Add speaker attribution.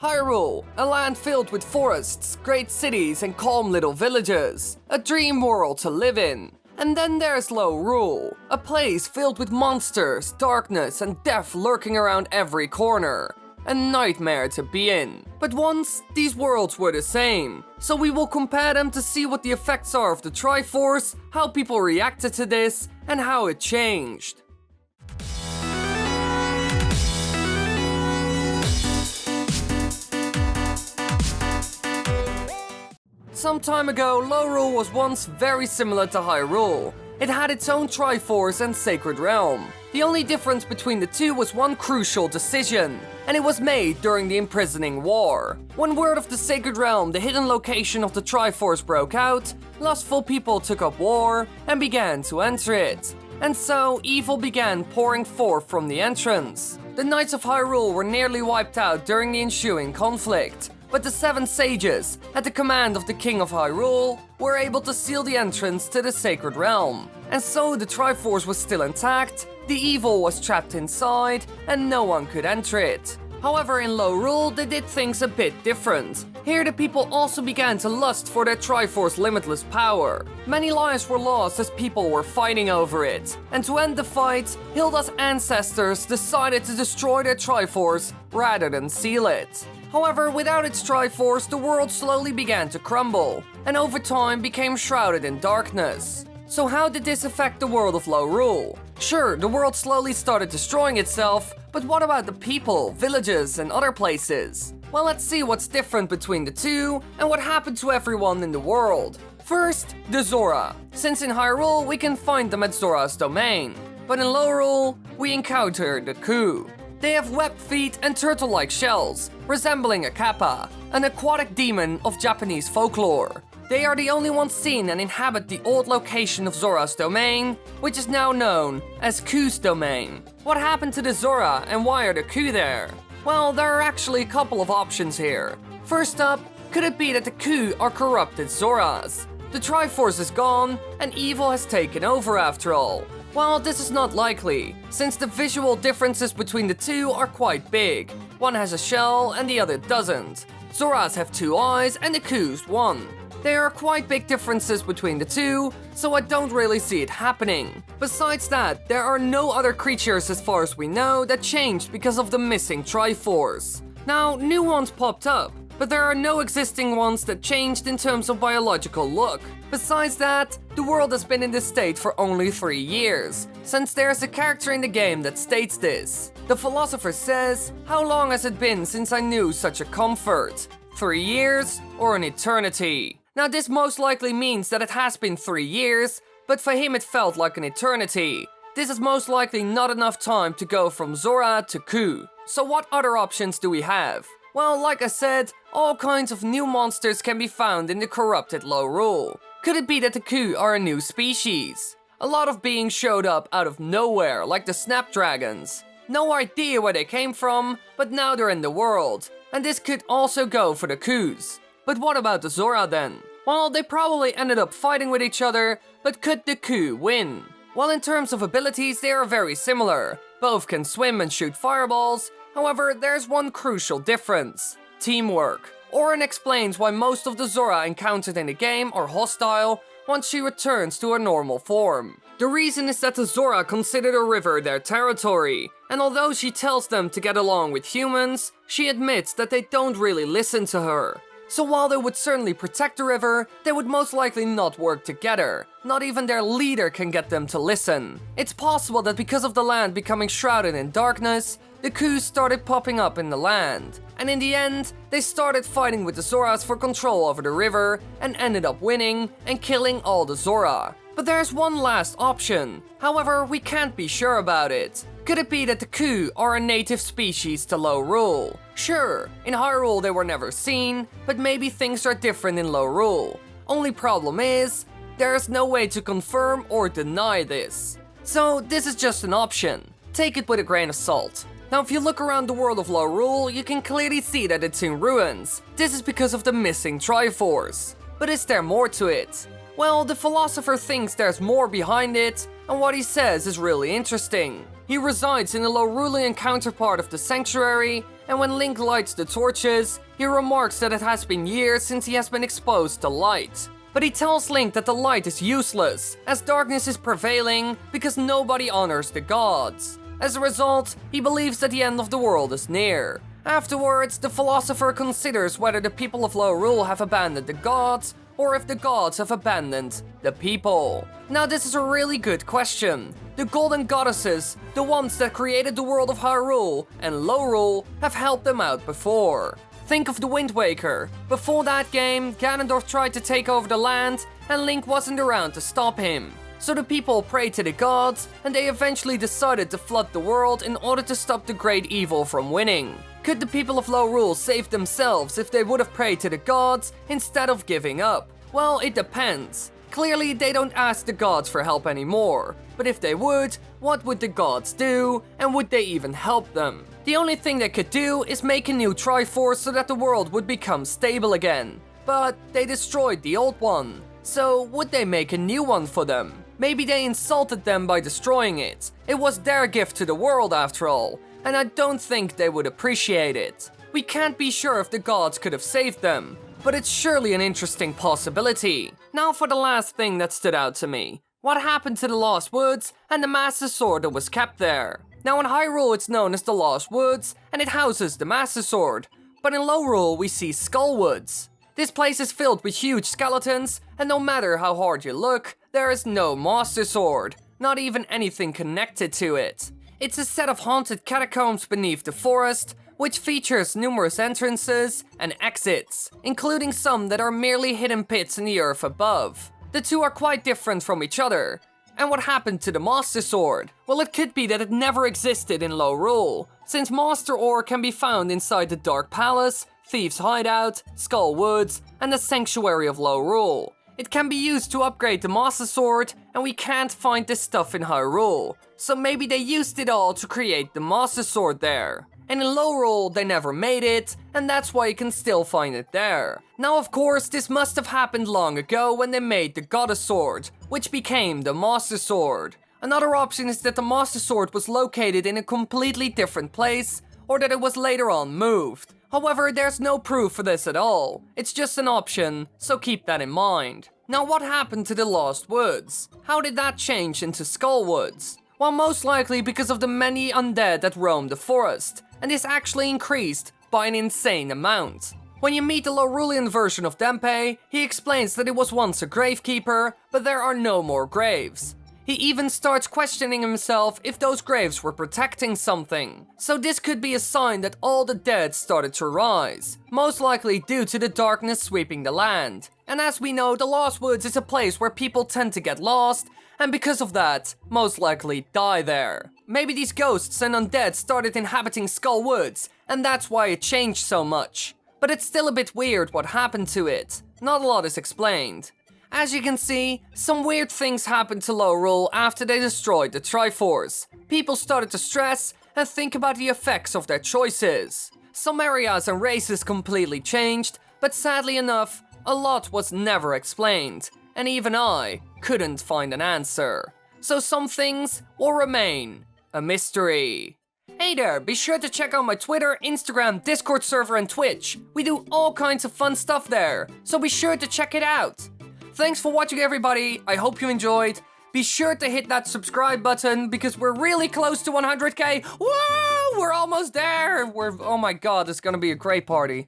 Speaker 1: Hyrule, a land filled with forests, great cities, and calm little villages. A dream world to live in. And then there's Lorule, a place filled with monsters, darkness, and death lurking around every corner. A nightmare to be in. But once, these worlds were the same. So we will compare them to see what the effects are of the Triforce, how people reacted to this, and how it changed. Some time ago, Lorule was once very similar to Hyrule. It had its own Triforce and Sacred Realm. The only difference between the two was one crucial decision, and it was made during the Imprisoning War. When word of the Sacred Realm, the hidden location of the Triforce, broke out, lustful people took up war and began to enter it. And so, evil began pouring forth from the entrance. The Knights of Hyrule were nearly wiped out during the ensuing conflict. But the 7 sages, at the command of the King of Hyrule, were able to seal the entrance to the Sacred Realm. And so the Triforce was still intact, the evil was trapped inside, and no one could enter it. However, in Lorule, they did things a bit different. Here the people also began to lust for their Triforce's limitless power. Many lives were lost as people were fighting over it. And to end the fight, Hilda's ancestors decided to destroy their Triforce rather than seal it. However, without its Triforce, the world slowly began to crumble, and over time became shrouded in darkness. So how did this affect the world of Lorule? Sure, the world slowly started destroying itself, but what about the people, villages, and other places? Well, let's see what's different between the two, and what happened to everyone in the world. First, the Zora. Since in Hyrule, we can find them at Zora's domain. But in Lorule, we encounter the Ku. They have webbed feet and turtle-like shells, resembling a kappa, an aquatic demon of Japanese folklore. They are the only ones seen and inhabit the old location of Zora's domain, which is now known as Ku's domain. What happened to the Zora and why are the Ku there? Well, there are actually a couple of options here. First up, could it be that the Ku are corrupted Zoras? The Triforce is gone and evil has taken over after all. Well, this is not likely, since the visual differences between the two are quite big. One has a shell and the other doesn't. Zoras have 2 eyes and the Ku's 1. There are quite big differences between the two, so I don't really see it happening. Besides that, there are no other creatures as far as we know that changed because of the missing Triforce. Now, new ones popped up, but there are no existing ones that changed in terms of biological look. Besides that, the world has been in this state for only 3 years, since there's a character in the game that states this. The Philosopher says, "How long has it been since I knew such a comfort? 3 years or an eternity?" Now this most likely means that it has been 3 years, but for him it felt like an eternity. This is most likely not enough time to go from Zora to Ku. So what other options do we have? Well, like I said, all kinds of new monsters can be found in the corrupted Lorule. Could it be that the Ku are a new species? A lot of beings showed up out of nowhere, like the Snapdragons. No idea where they came from, but now they're in the world. And this could also go for the Kus. But what about the Zora then? Well, they probably ended up fighting with each other, but could the Ku win? Well, in terms of abilities, they are very similar. Both can swim and shoot fireballs. However, there's one crucial difference: teamwork. Auron explains why most of the Zora encountered in the game are hostile once she returns to her normal form. The reason is that the Zora consider the river their territory, and although she tells them to get along with humans, she admits that they don't really listen to her. So while they would certainly protect the river, they would most likely not work together. Not even their leader can get them to listen. It's possible that because of the land becoming shrouded in darkness, the Kus started popping up in the land. And in the end, they started fighting with the Zoras for control over the river and ended up winning and killing all the Zora. But there's one last option. However, we can't be sure about it. Could it be that the Ku are a native species to Lorule? Sure, in Hyrule they were never seen, but maybe things are different in Lorule. Only problem is, there's no way to confirm or deny this. So this is just an option. Take it with a grain of salt. Now if you look around the world of Lorule, you can clearly see that it's in ruins. This is because of the missing Triforce. But is there more to it? Well, the Philosopher thinks there's more behind it, and what he says is really interesting. He resides in the Lorulean counterpart of the Sanctuary, and when Link lights the torches, he remarks that it has been years since he has been exposed to light. But he tells Link that the light is useless, as darkness is prevailing because nobody honors the gods. As a result, he believes that the end of the world is near. Afterwards, the Philosopher considers whether the people of Lorule have abandoned the gods, or if the gods have abandoned the people. Now this is a really good question. The golden goddesses, the ones that created the world of Hyrule and Lorule, have helped them out before. Think of the Wind Waker. Before that game, Ganondorf tried to take over the land, and Link wasn't around to stop him. So the people prayed to the gods, and they eventually decided to flood the world in order to stop the great evil from winning. Could the people of Lorule save themselves if they would have prayed to the gods instead of giving up? Well, it depends. Clearly, they don't ask the gods for help anymore. But if they would, what would the gods do, and would they even help them? The only thing they could do is make a new Triforce so that the world would become stable again. But they destroyed the old one. So would they make a new one for them? Maybe they insulted them by destroying it. It was their gift to the world after all, and I don't think they would appreciate it. We can't be sure if the gods could have saved them, but it's surely an interesting possibility. Now for the last thing that stood out to me. What happened to the Lost Woods and the Master Sword that was kept there? Now in Hyrule it's known as the Lost Woods, and it houses the Master Sword. But in Lorule we see Skull Woods. This place is filled with huge skeletons, and no matter how hard you look, there is no Master Sword, not even anything connected to it. It's a set of haunted catacombs beneath the forest, which features numerous entrances and exits, including some that are merely hidden pits in the earth above. The two are quite different from each other. And what happened to the Master Sword? Well, it could be that it never existed in Lorule, since Master Ore can be found inside the Dark Palace, Thieves' Hideout, Skull Woods, and the Sanctuary of Lorule. It can be used to upgrade the Master Sword, and we can't find this stuff in Hyrule, so maybe they used it all to create the Master Sword there. And in Lorule they never made it, and that's why you can still find it there. Now of course this must have happened long ago when they made the Goddess Sword, which became the Master Sword. Another option is that the Master Sword was located in a completely different place, or that it was later on moved. However, there's no proof for this at all. It's just an option, so keep that in mind. Now what happened to the Lost Woods? How did that change into Skull Woods? Well, most likely because of the many undead that roam the forest, and this actually increased by an insane amount. When you meet the Lorulean version of Dempe, he explains that it was once a gravekeeper, but there are no more graves. He even starts questioning himself if those graves were protecting something. So this could be a sign that all the dead started to rise, most likely due to the darkness sweeping the land. And as we know, the Lost Woods is a place where people tend to get lost, and because of that, most likely die there. Maybe these ghosts and undead started inhabiting Skull Woods, and that's why it changed so much. But it's still a bit weird what happened to it. Not a lot is explained. As you can see, some weird things happened to Lorule after they destroyed the Triforce. People started to stress and think about the effects of their choices. Some areas and races completely changed, but sadly enough, a lot was never explained, and even I couldn't find an answer. So some things will remain a mystery. Hey there, be sure to check out my Twitter, Instagram, Discord server and Twitch. We do all kinds of fun stuff there, so be sure to check it out. Thanks for watching everybody, I hope you enjoyed. Be sure to hit that subscribe button because we're really close to 100k. Whoa, we're almost there. Oh my god, it's gonna be a great party.